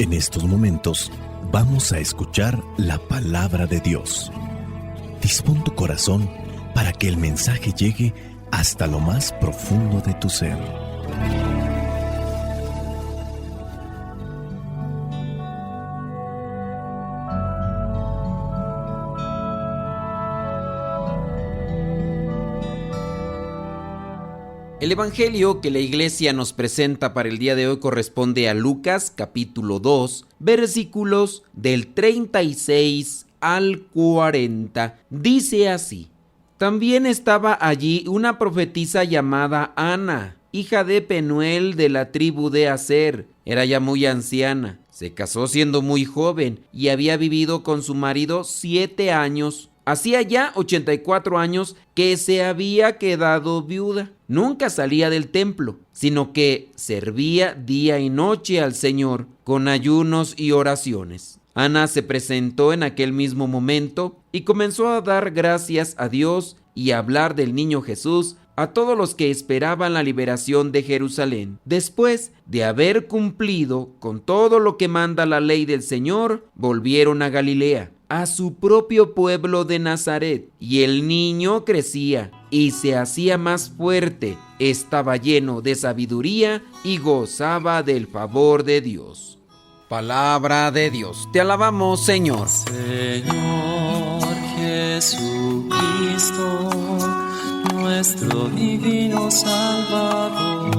En estos momentos vamos a escuchar la palabra de Dios. Dispón tu corazón para que el mensaje llegue hasta lo más profundo de tu ser. El evangelio que la iglesia nos presenta para el día de hoy corresponde a Lucas capítulo 2, versículos del 36 al 40. Dice así: También estaba allí una profetisa llamada Ana, hija de Penuel de la tribu de Aser. Era ya muy anciana, se casó siendo muy joven y había vivido con su marido 7 años. Hacía ya 84 años que se había quedado viuda. Nunca salía del templo, sino que servía día y noche al Señor con ayunos y oraciones. Ana se presentó en aquel mismo momento y comenzó a dar gracias a Dios y a hablar del niño Jesús a todos los que esperaban la liberación de Jerusalén. Después de haber cumplido con todo lo que manda la ley del Señor, volvieron a Galilea, a su propio pueblo de Nazaret, y el niño crecía y se hacía más fuerte, estaba lleno de sabiduría y gozaba del favor de Dios. Palabra de Dios, te alabamos, Señor. Señor Jesucristo, nuestro divino Salvador,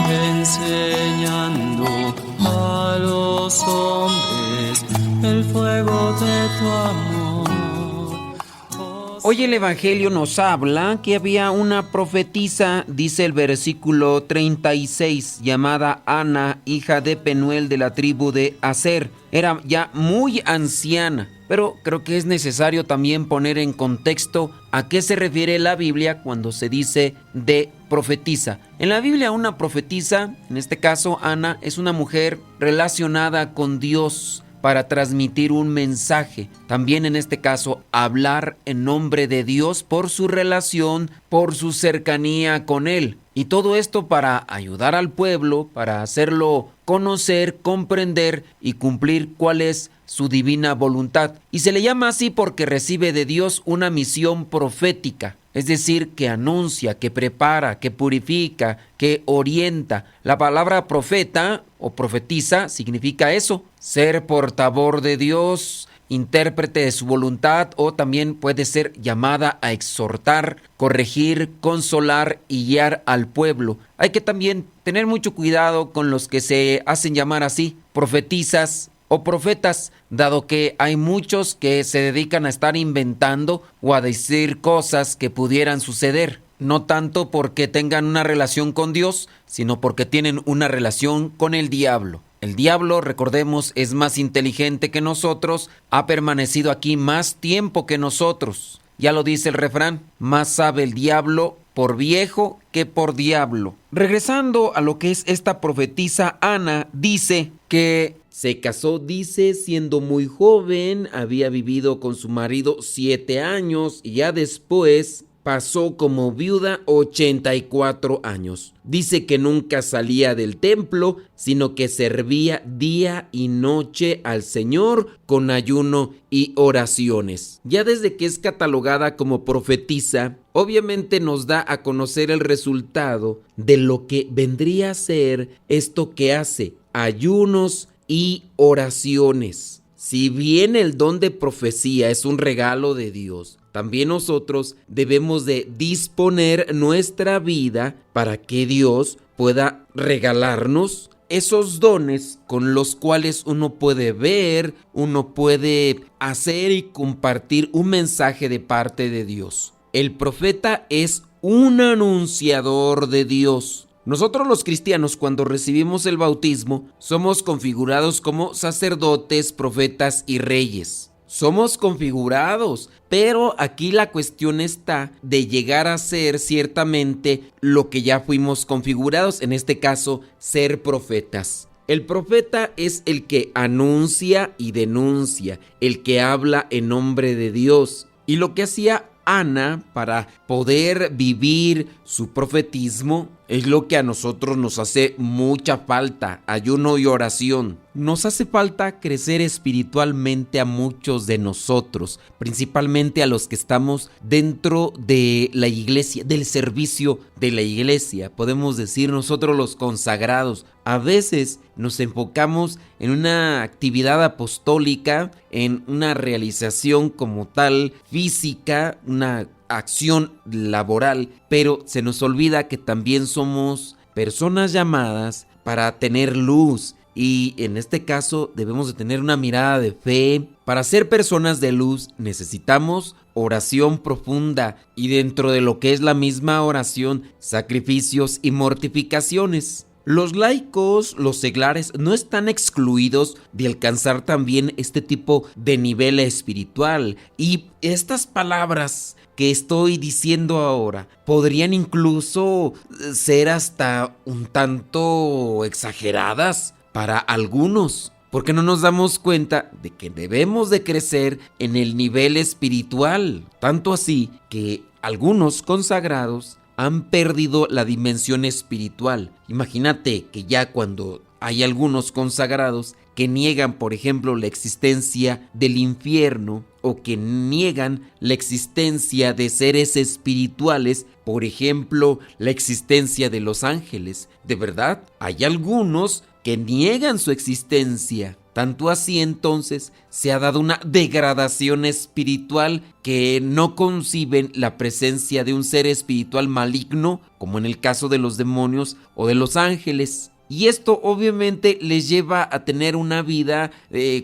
enseñando a los hombres el fuego de tu amor. Hoy el evangelio nos habla que había una profetisa, dice el versículo 36, llamada Ana, hija de Penuel de la tribu de Aser. Era ya muy anciana, pero creo que es necesario también poner en contexto a qué se refiere la Biblia cuando se dice de profetisa. En la Biblia, una profetisa, en este caso Ana, es una mujer relacionada con Dios para transmitir un mensaje. También en este caso, hablar en nombre de Dios por su relación, por su cercanía con Él. Y todo esto para ayudar al pueblo, para hacerlo conocer, comprender y cumplir cuál es su divina voluntad. Y se le llama así porque recibe de Dios una misión profética, es decir, que anuncia, que prepara, que purifica, que orienta. La palabra profeta o profetisa significa eso, ser portavoz de Dios, intérprete de su voluntad, o también puede ser llamada a exhortar, corregir, consolar y guiar al pueblo. Hay que también tener mucho cuidado con los que se hacen llamar así, profetisas o profetas, dado que hay muchos que se dedican a estar inventando o a decir cosas que pudieran suceder, no tanto porque tengan una relación con Dios, sino porque tienen una relación con el diablo. El diablo, recordemos, es más inteligente que nosotros, ha permanecido aquí más tiempo que nosotros. Ya lo dice el refrán, más sabe el diablo por viejo que por diablo. Regresando a lo que es esta profetisa Ana, dice que se casó, dice, siendo muy joven, había vivido con su marido 7 años y ya después pasó como viuda 84 años. Dice que nunca salía del templo, sino que servía día y noche al Señor con ayuno y oraciones. Ya desde que es catalogada como profetisa, obviamente nos da a conocer el resultado de lo que vendría a ser esto que hace, ayunos y oraciones. Si bien el don de profecía es un regalo de Dios, también nosotros debemos de disponer nuestra vida para que Dios pueda regalarnos esos dones con los cuales uno puede ver, uno puede hacer y compartir un mensaje de parte de Dios. El profeta es un anunciador de Dios. Nosotros los cristianos, cuando recibimos el bautismo, somos configurados como sacerdotes, profetas y reyes. Somos configurados, pero aquí la cuestión está de llegar a ser ciertamente lo que ya fuimos configurados, en este caso, ser profetas. El profeta es el que anuncia y denuncia, el que habla en nombre de Dios. Y lo que hacía Ana para poder vivir su profetismo Es lo que a nosotros nos hace mucha falta, ayuno y oración. Nos hace falta crecer espiritualmente a muchos de nosotros, principalmente a los que estamos dentro de la iglesia, del servicio de la iglesia. Podemos decir nosotros los consagrados. A veces nos enfocamos en una actividad apostólica, en una realización como tal física, una acción laboral, pero se nos olvida que también somos personas llamadas para tener luz. Y en este caso debemos de tener una mirada de fe. Para ser personas de luz necesitamos oración profunda y dentro de lo que es la misma oración, sacrificios y mortificaciones. Los laicos, los seglares, no están excluidos de alcanzar también este tipo de nivel espiritual. Y estas palabras que estoy diciendo ahora podrían incluso ser hasta un tanto exageradas para algunos, porque no nos damos cuenta de que debemos de crecer en el nivel espiritual, tanto así que algunos consagrados han perdido la dimensión espiritual. Imagínate que ya cuando hay algunos consagrados que niegan, por ejemplo, la existencia del infierno o que niegan la existencia de seres espirituales, por ejemplo, la existencia de los ángeles. De verdad, hay algunos que niegan su existencia. Tanto así entonces se ha dado una degradación espiritual que no conciben la presencia de un ser espiritual maligno, como en el caso de los demonios o de los ángeles. Y esto obviamente les lleva a tener una vida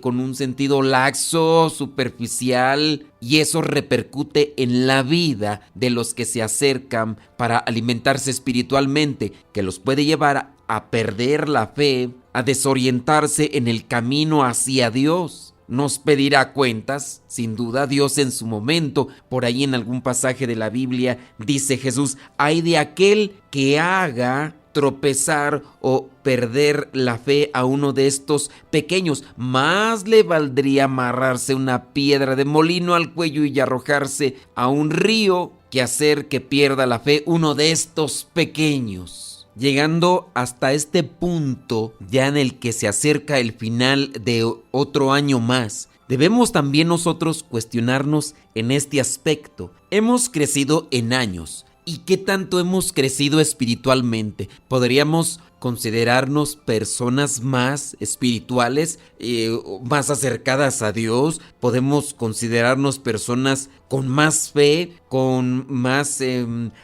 con un sentido laxo, superficial, y eso repercute en la vida de los que se acercan para alimentarse espiritualmente, que los puede llevar a perder la fe, a desorientarse en el camino hacia Dios. Nos pedirá cuentas, sin duda, Dios en su momento. Por ahí en algún pasaje de la Biblia dice Jesús: ay de aquel que haga tropezar o perder la fe a uno de estos pequeños. Más le valdría amarrarse una piedra de molino al cuello y arrojarse a un río que hacer que pierda la fe uno de estos pequeños. Llegando hasta este punto ya en el que se acerca el final de otro año más, debemos también nosotros cuestionarnos en este aspecto. Hemos crecido en años. ¿Y qué tanto hemos crecido espiritualmente? ¿Podríamos considerarnos personas más espirituales, más acercadas a Dios? ¿Podemos considerarnos personas con más fe, con más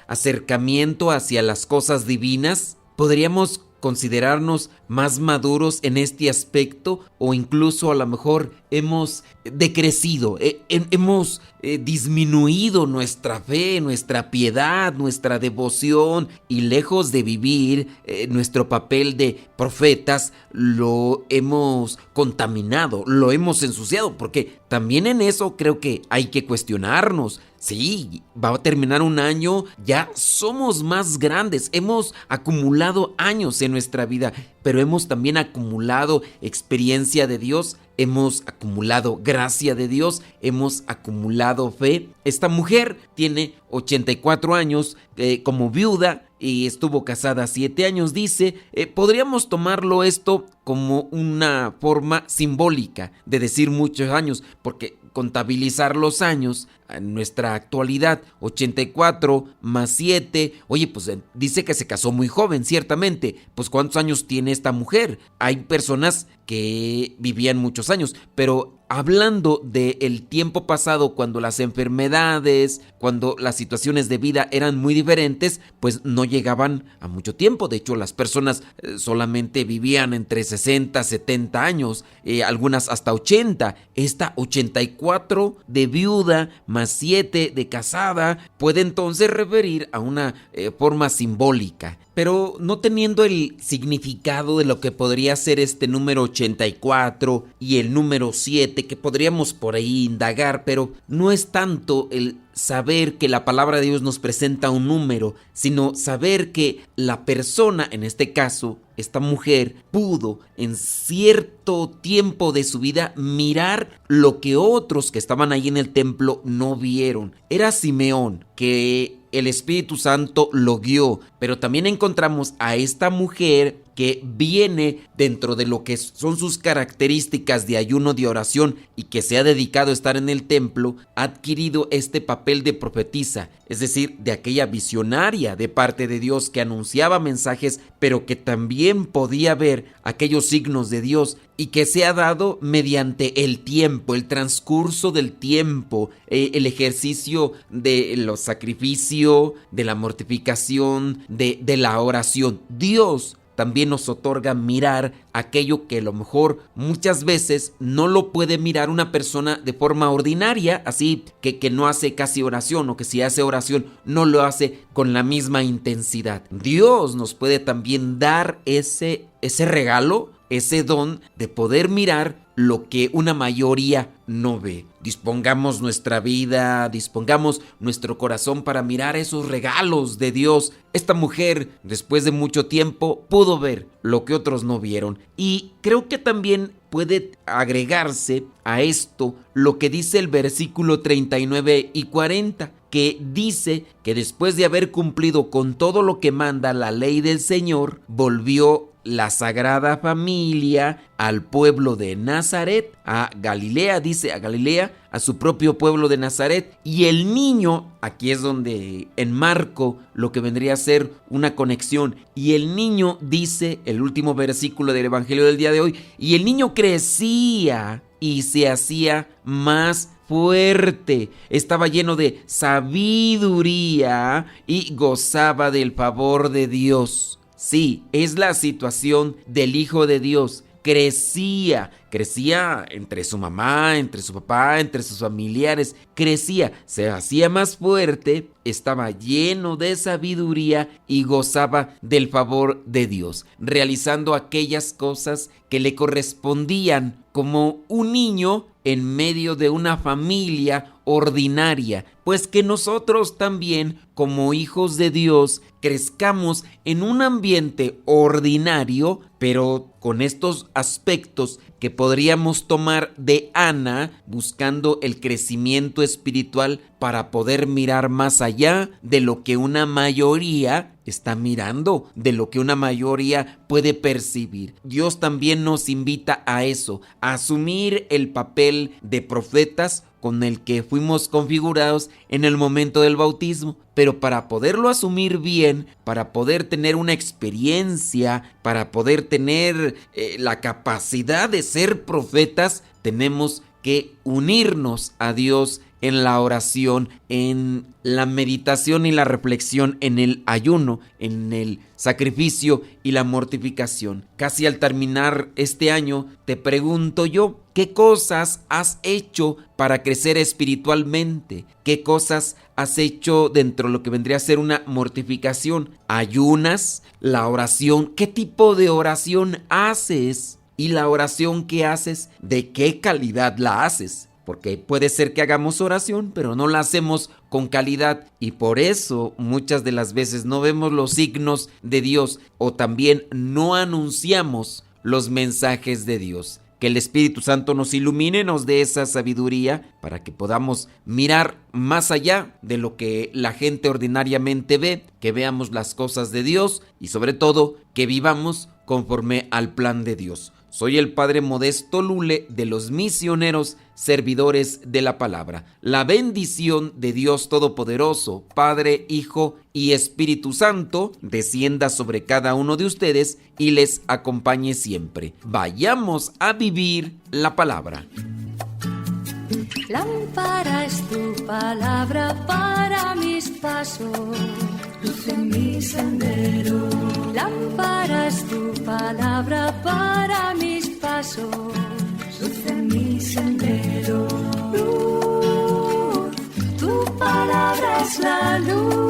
acercamiento hacia las cosas divinas? ¿Podríamos considerarnos más maduros en este aspecto o incluso a lo mejor hemos decrecido, hemos disminuido nuestra fe, nuestra piedad, nuestra devoción y lejos de vivir nuestro papel de profetas lo hemos contaminado, lo hemos ensuciado? Porque también en eso creo que hay que cuestionarnos. Sí, va a terminar un año, ya somos más grandes, hemos acumulado años en nuestra vida, pero hemos también acumulado experiencia de Dios, hemos acumulado gracia de Dios, hemos acumulado fe. Esta mujer tiene 84 años como viuda y estuvo casada 7 años, dice. Podríamos tomarlo esto como una forma simbólica de decir muchos años, porque contabilizar los años en nuestra actualidad, 84 más 7, oye, pues dice que se casó muy joven, ciertamente. Pues ¿cuántos años tiene esta mujer? Hay personas que vivían muchos años, pero hablando del tiempo pasado, cuando las enfermedades, cuando las situaciones de vida eran muy diferentes, pues no llegaban a mucho tiempo. De hecho, las personas solamente vivían entre 60, 70 años, algunas hasta 80. Esta 84 de viuda más 7 de casada puede entonces referir a una forma simbólica, pero no teniendo el significado de lo que podría ser este número 84 y el número 7, que podríamos por ahí indagar, pero no es tanto el saber que la palabra de Dios nos presenta un número, sino saber que la persona, en este caso, esta mujer, pudo en cierto tiempo de su vida mirar lo que otros que estaban ahí en el templo no vieron. Era Simeón, que el Espíritu Santo lo guió, pero también encontramos a esta mujer que viene dentro de lo que son sus características de ayuno, de oración, y que se ha dedicado a estar en el templo, ha adquirido este papel de profetisa, es decir, de aquella visionaria de parte de Dios que anunciaba mensajes, pero que también podía ver aquellos signos de Dios, y que se ha dado mediante el tiempo, el transcurso del tiempo, el ejercicio de los sacrificios, de la mortificación, de la oración. Dios también nos otorga mirar aquello que a lo mejor muchas veces no lo puede mirar una persona de forma ordinaria, así que no hace casi oración, o que si hace oración no lo hace con la misma intensidad. Dios nos puede también dar ese regalo, ese don de poder mirar lo que una mayoría no ve. Dispongamos nuestra vida, dispongamos nuestro corazón para mirar esos regalos de Dios. Esta mujer, después de mucho tiempo, pudo ver lo que otros no vieron. Y creo que también puede agregarse a esto lo que dice el versículo 39 y 40, que dice que después de haber cumplido con todo lo que manda la ley del Señor, volvió la Sagrada Familia al pueblo de Nazaret, a Galilea, dice, a Galilea, a su propio pueblo de Nazaret. Y el niño, aquí es donde enmarco lo que vendría a ser una conexión. Y el niño, dice el último versículo del Evangelio del día de hoy, y el niño crecía y se hacía más fuerte, estaba lleno de sabiduría y gozaba del favor de Dios. Sí, es la situación del Hijo de Dios. Crecía entre su mamá, entre su papá, entre sus familiares, crecía, se hacía más fuerte, estaba lleno de sabiduría y gozaba del favor de Dios, realizando aquellas cosas que le correspondían como un niño en medio de una familia ordinaria, pues que nosotros también, como hijos de Dios, crezcamos en un ambiente ordinario, pero con estos aspectos que podríamos tomar de Ana, buscando el crecimiento espiritual para poder mirar más allá de lo que una mayoría está mirando, de lo que una mayoría puede percibir. Dios también nos invita a eso, a asumir el papel de profetas con el que fuimos configurados en el momento del bautismo, pero para poderlo asumir bien, para poder tener una experiencia, para poder tener la capacidad de ser profetas, tenemos que unirnos a Dios en la oración, en la meditación y la reflexión, en el ayuno, en el sacrificio y la mortificación. Casi al terminar este año, te pregunto yo, ¿qué cosas has hecho para crecer espiritualmente? ¿Qué cosas has hecho dentro de lo que vendría a ser una mortificación? ¿Ayunas? ¿La oración? ¿Qué tipo de oración haces? Y la oración que haces, ¿de qué calidad la haces? Porque puede ser que hagamos oración, pero no la hacemos con calidad, y por eso muchas de las veces no vemos los signos de Dios, o también no anunciamos los mensajes de Dios. Que el Espíritu Santo nos ilumine, nos dé esa sabiduría para que podamos mirar más allá de lo que la gente ordinariamente ve, que veamos las cosas de Dios y sobre todo que vivamos conforme al plan de Dios. Soy el Padre Modesto Lule, de los misioneros servidores de la palabra. La bendición de Dios Todopoderoso, Padre, Hijo y Espíritu Santo, descienda sobre cada uno de ustedes y les acompañe siempre. Vayamos a vivir la palabra. Lámpara es tu palabra para mis pasos, luz en mi sendero. Lámpara es tu palabra para mis pasos, luz en mi sendero. Luz, tu palabra es la luz.